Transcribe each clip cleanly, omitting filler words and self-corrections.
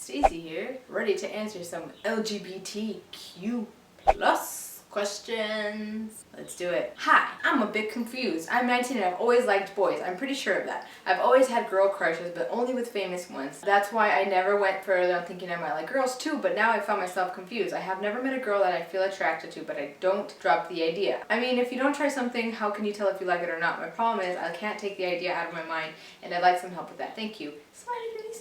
Stacy here, ready to answer some LGBTQ plus questions. Let's do it. Hi, I'm a bit confused. I'm 19 and I've always liked boys. I'm pretty sure of that. I've always had girl crushes, but only with famous ones. That's why I never went further. I'm thinking I might like girls too, but now I found myself confused. I have never met a girl that I feel attracted to, but I don't drop the idea. I mean, if you don't try something, how can you tell if you like it or not? My problem is I can't take the idea out of my mind, and I'd like some help with that. Thank you.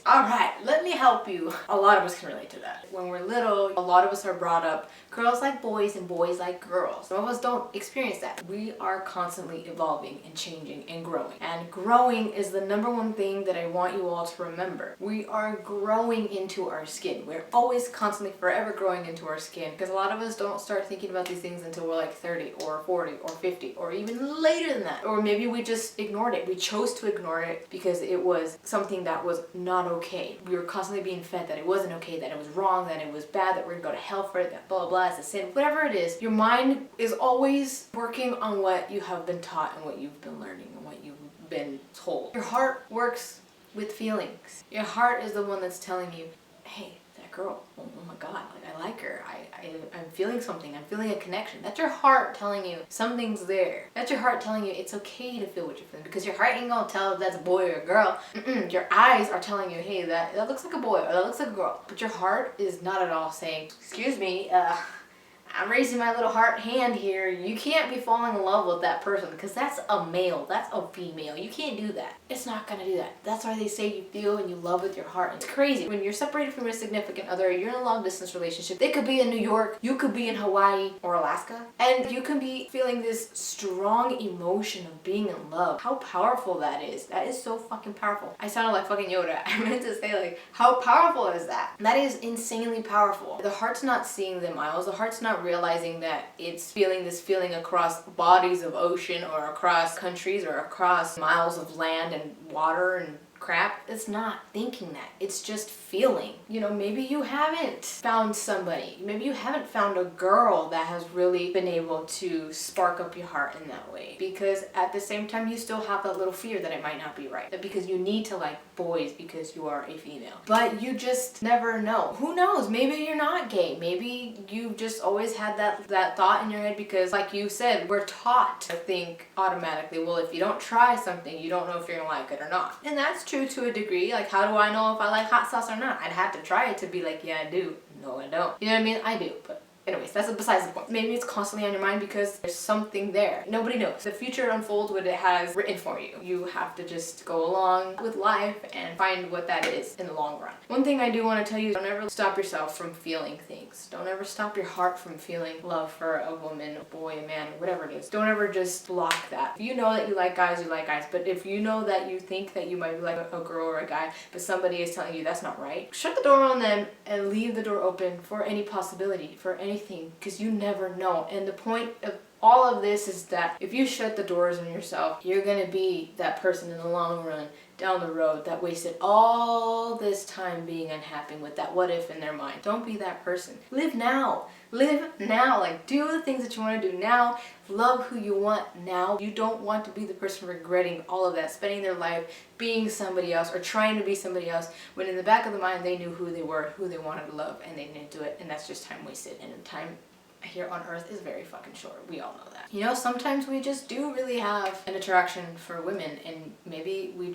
Alright, let me help you. A lot of us can relate to that. When we're little, a lot of us are brought up, girls like boys and boys like girls. Some of us don't experience that. We are constantly evolving and changing and growing. And growing is the #1 thing that I want you all to remember. We are growing into our skin. We're always constantly forever growing into our skin, because a lot of us don't start thinking about these things until we're like 30 or 40 or 50 or even later than that. Or maybe we just ignored it. We chose to ignore it because it was something that was not okay. We were constantly being fed that it wasn't okay, that it was wrong, that it was bad, that we're gonna go to hell for it, that blah blah blah is a sin. Whatever it is, your mind is always working on what you have been taught and what you've been learning and what you've been told. Your heart works with feelings. Your heart is the one that's telling you, hey, that girl, oh my god, like I like her, I'm feeling something, I'm feeling a connection. That's your heart telling you something's there. That's your heart telling you it's okay to feel what you're feeling, because your heart ain't gonna tell if that's a boy or a girl. Your eyes are telling you, hey, that looks like a boy or that looks like a girl. But your heart is not at all saying, excuse me, I'm raising my little heart hand here. You can't be falling in love with that person because that's a male, that's a female. You can't do that. It's not gonna do that. That's why they say you feel and you love with your heart. It's crazy. When you're separated from your significant other, you're in a long distance relationship. They could be in New York, you could be in Hawaii or Alaska, and you can be feeling this strong emotion of being in love. How powerful that is. That is so fucking powerful. I sounded like fucking Yoda. I meant to say, like, how powerful is that? That is insanely powerful. The heart's not seeing the miles. The heart's not realizing that it's feeling this feeling across bodies of ocean or across countries or across miles of land and water and crap. It's not thinking that. It's just feeling. You know, maybe you haven't found somebody. Maybe you haven't found a girl that has really been able to spark up your heart in that way. Because at the same time, you still have that little fear that it might not be right. That because you need to like boys because you are a female. But you just never know. Who knows? Maybe you're not gay. Maybe you've just always had that thought in your head because, like you said, we're taught to think automatically, well, if you don't try something, you don't know if you're gonna like it or not. And that's true to a degree. Like, how do I know if I like hot sauce or not? I'd have to try it to be like, yeah, I do. No, I don't. You know what I mean? I do, but anyways, that's besides the point. Maybe it's constantly on your mind because there's something there. Nobody knows. The future unfolds what it has written for you. You have to just go along with life and find what that is in the long run. One thing I do want to tell you is don't ever stop yourself from feeling things. Don't ever stop your heart from feeling love for a woman, a boy, a man, whatever it is. Don't ever just block that. If you know that you like guys, you like guys. But if you know that you think that you might be like a girl or a guy, but somebody is telling you that's not right, shut the door on them and leave the door open for any possibility, for anything, because you never know. And the point of all of this is that if you shut the doors on yourself, you're gonna be that person in the long run down the road that wasted all this time being unhappy with that what if in their mind. Don't be that person. Live now. Live now. Like, do the things that you want to do now. Love who you want now. You don't want to be the person regretting all of that, spending their life being somebody else or trying to be somebody else when in the back of the mind they knew who they were, who they wanted to love, and they didn't do it, and that's just time wasted. And time here on earth is very fucking short. We all know that. You know, sometimes we just do really have an attraction for women, and maybe we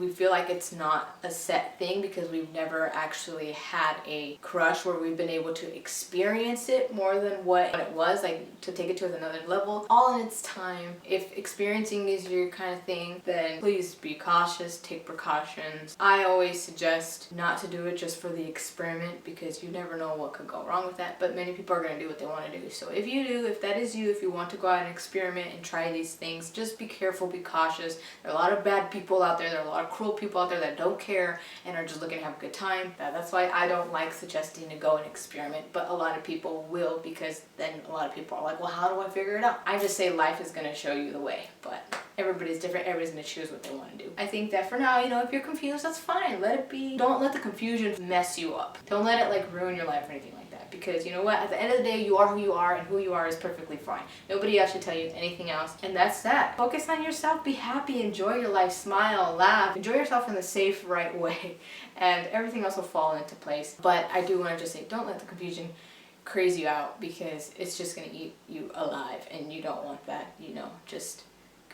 feel like it's not a set thing because we've never actually had a crush where we've been able to experience it more than what it was, like to take it to another level, all in its time. If experiencing is your kind of thing, then please be cautious, take precautions. I always suggest not to do it just for the experiment because you never know what could go wrong with that, but many people are going to do what they want to do. So if you do, if that is you, if you want to go out and experiment and try these things, just be careful, be cautious. There are a lot of bad people out there. There are a lot of cruel people out there that don't care and are just looking to have a good time. That's why I don't like suggesting to go and experiment, but a lot of people will, because then a lot of people are like, well, how do I figure it out? I just say life is going to show you the way. But Everybody's different. Everybody's gonna choose what they want to do. I think that for now, you know, if you're confused, that's fine. Let it be. Don't let the confusion mess you up. Don't let it like ruin your life or anything like that. Because you know what? At the end of the day, you are who you are, and who you are is perfectly fine. Nobody else should tell you anything else. And that's that. Focus on yourself. Be happy. Enjoy your life. Smile. Laugh. Enjoy yourself in the safe, right way. And everything else will fall into place. But I do want to just say, don't let the confusion crazy you out, because it's just going to eat you alive, and you don't want that. You know, just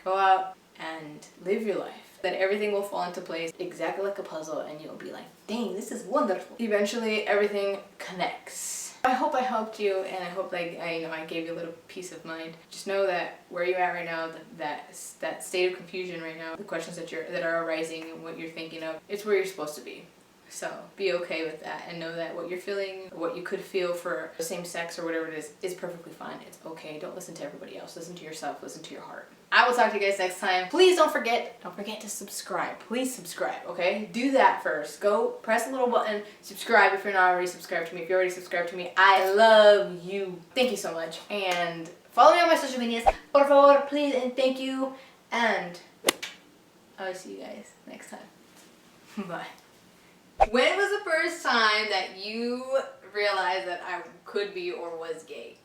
go out and live your life. Then everything will fall into place exactly like a puzzle, and you'll be like, dang, this is wonderful. Eventually everything connects. I hope I helped you, and I hope like I gave you a little peace of mind. Just know that where you're at right now, that state of confusion right now, the questions that are arising and what you're thinking of, it's where you're supposed to be. So be okay with that, and know that what you're feeling, what you could feel for the same sex or whatever it is perfectly fine. It's okay. Don't listen to everybody else. Listen to yourself. Listen to your heart. I will talk to you guys next time. Please don't forget to subscribe. Please subscribe, okay? Do that first. Go press the little button, subscribe if you're not already subscribed to me. If you're already subscribed to me, I love you. Thank you so much. And follow me on my social medias, por favor, please, and thank you. And I will see you guys next time. Bye. When was the first time that you realized that I could be or was gay?